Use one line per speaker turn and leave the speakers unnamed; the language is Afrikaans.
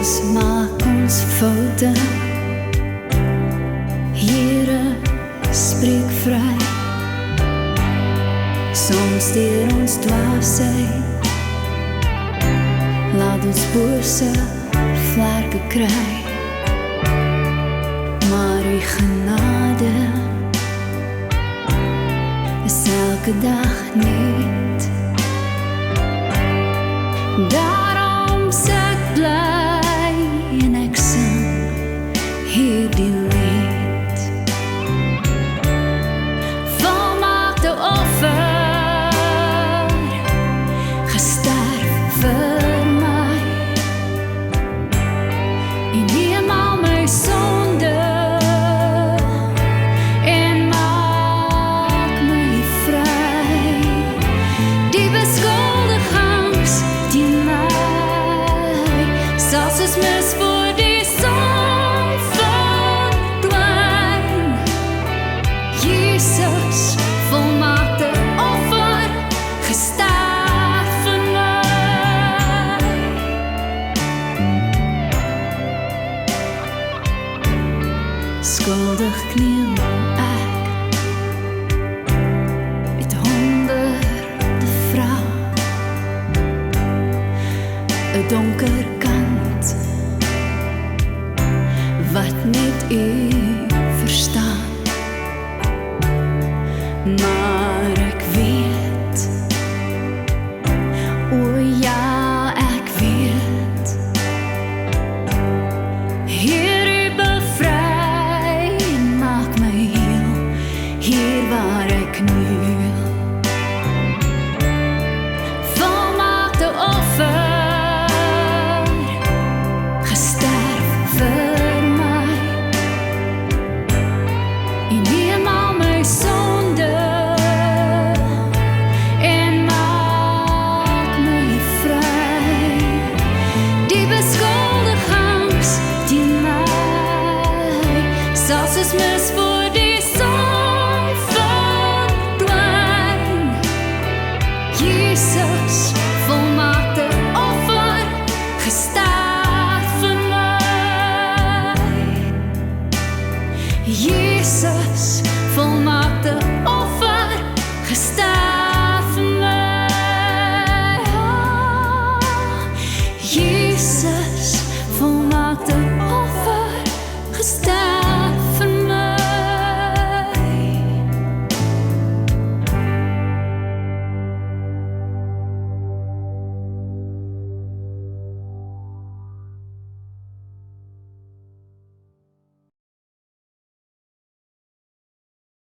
Jesus maak ons foute. Here, spreek vry. Soms deur ons dwaasheid, laat ons bose vlerke kry. Maar die genade is elke dag net. Daarom sit ek bly en ek sing hierdie lied. Volmaakte offer, gesterf vir my, en neem al my sonde en maak my vry. Die beskuldigings teen my, selfs as mis voor die son verdwyn. Jesus, volmaakte offer, gesterf vir my. Skuldig kniel ek met honderde vrae, 'n donker kant wat net U verstaan. Maar ek weet, o ja, ek weet, Heer, U bevry en maak my heel, hier waar ek kniel.